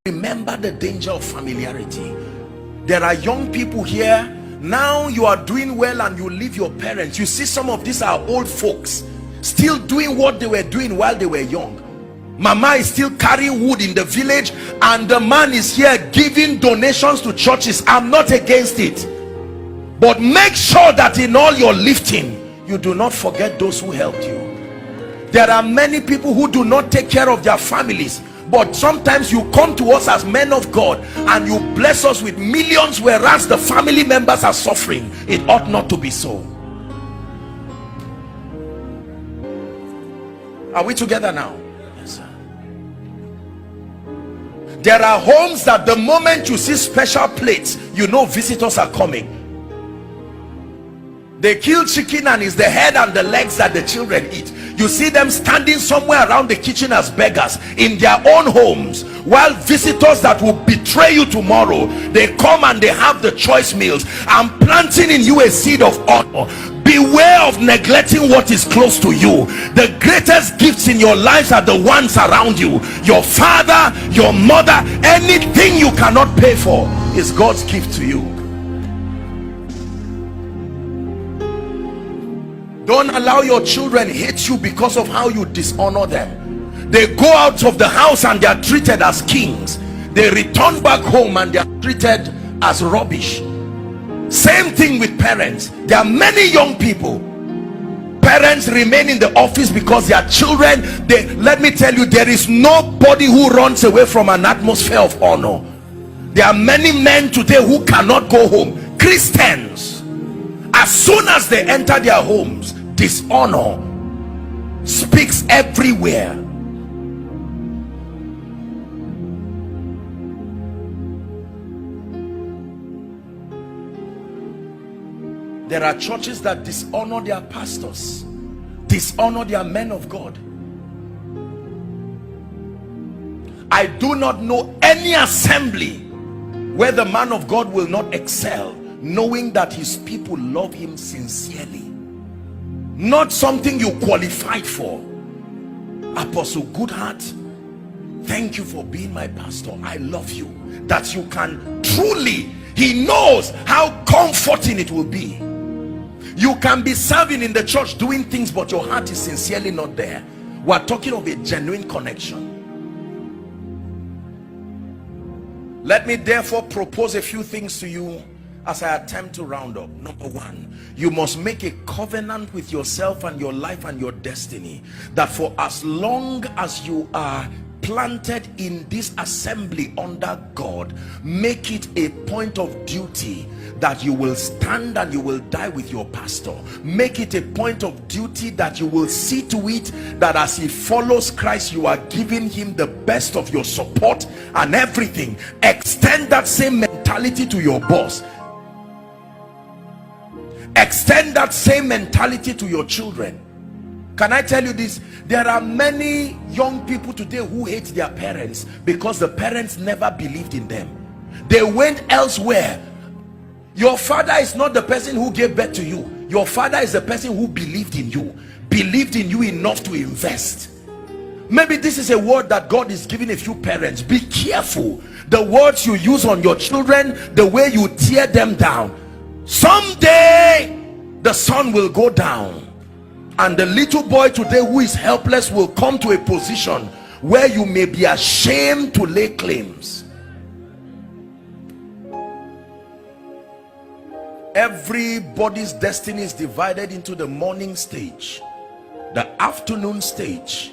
Remember the danger of familiarity. There are young people here now. You are doing well and you leave your parents. You see some of these are old folks still doing what they were doing while they were young. Mama is still carrying wood in the village and the man is here giving donations to churches. I'm not against it, but make sure that in all your lifting you do not forget those who helped you. There are many people who do not take care of their families, but sometimes you come to us as men of God and you bless us with millions, whereas the family members are suffering. It ought not to be so. Are we together now? Yes, sir. There are homes that the moment you see special plates, you know visitors are coming. They kill chicken and it's the head and the legs that the children eat. You see them standing somewhere around the kitchen as beggars in their own homes, while visitors that will betray you tomorrow, they come and they have the choice meals. I'm planting in you a seed of honor. Beware of neglecting what is close to you. The greatest gifts in your lives are the ones around you. Your father, your mother, anything you cannot pay for is God's gift to you. Don't allow your children hate you because of how you dishonor them. They go out of the house and they are treated as kings. They return back home and they are treated as rubbish. Same thing with parents. There are many young people, parents remain in the office because their children, let me tell you, there is nobody who runs away from an atmosphere of honor. There are many men today who cannot go home. Christians, as soon as they enter their homes, dishonor speaks everywhere. There are churches that dishonor their pastors, dishonor their men of God. I do not know any assembly where the man of God will not excel, knowing that his people love him sincerely. Not something you qualified for. Apostle Goodheart, thank you for being my pastor. I love you. That you can truly, he knows how comforting it will be. You can be serving in the church doing things, but your heart is sincerely not there. We are talking of a genuine connection. Let me therefore propose a few things to you as I attempt to round up. Number one, you must make a covenant with yourself and your life and your destiny, that for as long as you are planted in this assembly under God, make it a point of duty that you will stand and you will die with your pastor. Make it a point of duty that you will see to it that as he follows Christ, you are giving him the best of your support and everything. Extend that same mentality to your boss. Extend that same mentality to your children. Can I tell you this? There are many young people today who hate their parents because the parents never believed in them. They went elsewhere. Your father is not the person who gave birth to you. Your father is the person who believed in you enough to invest. Maybe this is a word that God is giving a few parents. Be careful the words you use on your children, the way you tear them down. Someday the sun will go down and the little boy today who is helpless will come to a position where you may be ashamed to lay claims. Everybody's destiny is divided into the morning stage, the afternoon stage,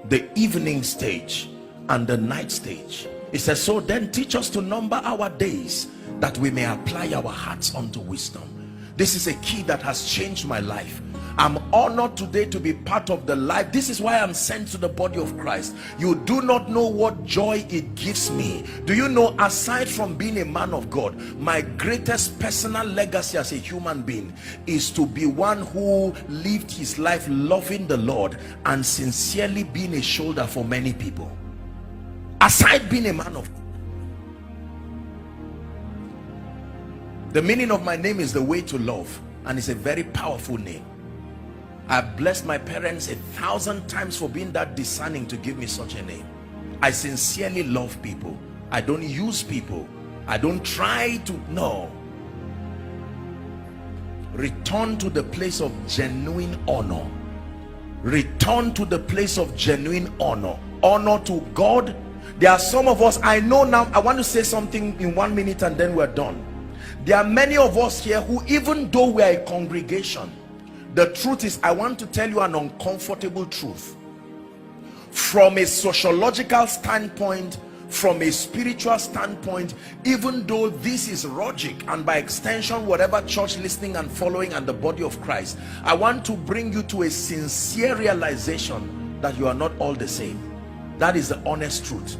the evening stage, and the night stage. It says, so then teach us to number our days, that we may apply our hearts unto wisdom. This is a key that has changed my life. I'm honored today to be part of the life. This is why I'm sent to the body of Christ. You do not know what joy it gives me. Do you know, aside from being a man of God, my greatest personal legacy as a human being is to be one who lived his life loving the Lord and sincerely being a shoulder for many people. Aside being a man of God, the meaning of my name is the way to love, and it's a very powerful name. I've blessed my parents 1,000 times for being that discerning to give me such a name. I sincerely love people. I don't use people. I don't try to, no. Return to the place of genuine honor. Return to the place of genuine honor. Honor to God. There are some of us, I know now, I want to say something in 1 minute and then we're done. There are many of us here who, even though we are a congregation, the truth is, I want to tell you an uncomfortable truth. From a sociological standpoint, from a spiritual standpoint, even though this is logic, and by extension whatever church listening and following and the body of Christ, I want to bring you to a sincere realization that you are not all the same. That is the honest truth.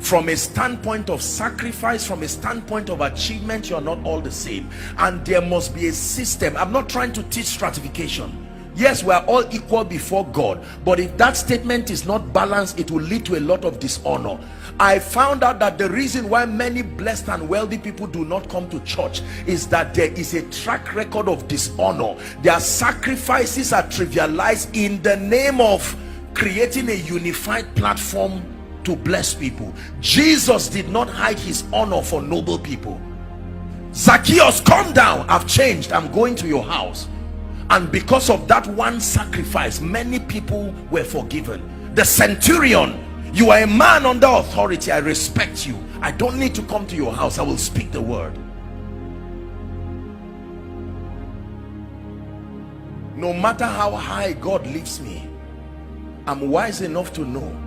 From a standpoint of sacrifice, from a standpoint of achievement, you are not all the same, and there must be a system. I'm not trying to teach stratification. Yes, we are all equal before God, but if that statement is not balanced, it will lead to a lot of dishonor. I found out that the reason why many blessed and wealthy people do not come to church is that there is a track record of dishonor. Their sacrifices are trivialized in the name of creating a unified platform to bless people. Jesus did not hide his honor for noble people. Zacchaeus, come down, I've changed, I'm going to your house. And because of that one sacrifice, many people were forgiven. The centurion, you are a man under authority, I respect you, I don't need to come to your house, I will speak the word. No matter how high God lifts me, I'm wise enough to know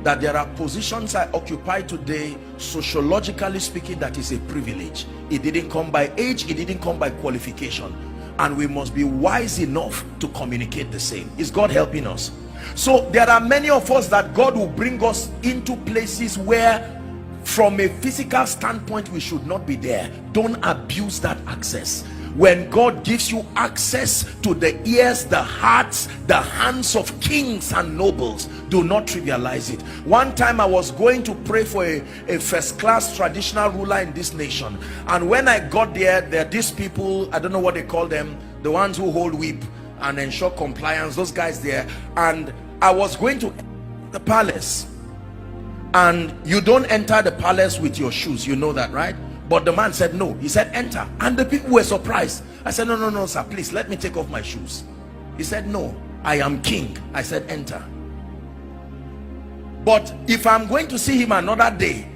that there are positions I occupy today, sociologically speaking, that is a privilege. It didn't come by age, it didn't come by qualification, and we must be wise enough to communicate the same. Is God helping us? So there are many of us that God will bring us into places where from a physical standpoint we should not be there. Don't abuse that access. When God gives you access to the ears, the hearts, the hands of kings and nobles, do not trivialize it. One time I was going to pray for a first-class traditional ruler in this nation, and when I got there, there are these people, I don't know what they call them, the ones who hold whip and ensure compliance, those guys there. And I was going to the palace, and you don't enter the palace with your shoes, you know that, right? But the man said no. He said enter, and the people were surprised. I said no sir, please let me take off my shoes. He said no, I am king. I said enter. But if I'm going to see him another day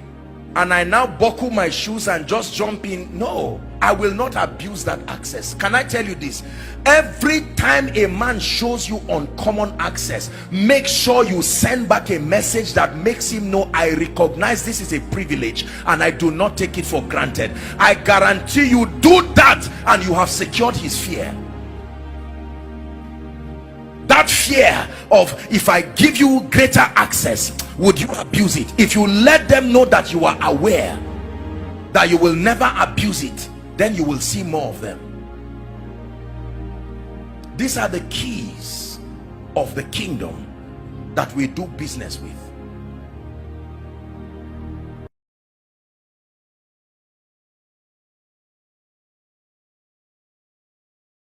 and I now buckle my shoes and just jump in, no, I will not abuse that access. Can I tell you this? Every time a man shows you uncommon access, make sure you send back a message that makes him know, I recognize this is a privilege and I do not take it for granted. I guarantee you, do that and you have secured his fear. That fear of, if I give you greater access, would you abuse it? If you let them know that you are aware that you will never abuse it, then you will see more of them. These are the keys of the kingdom that we do business with.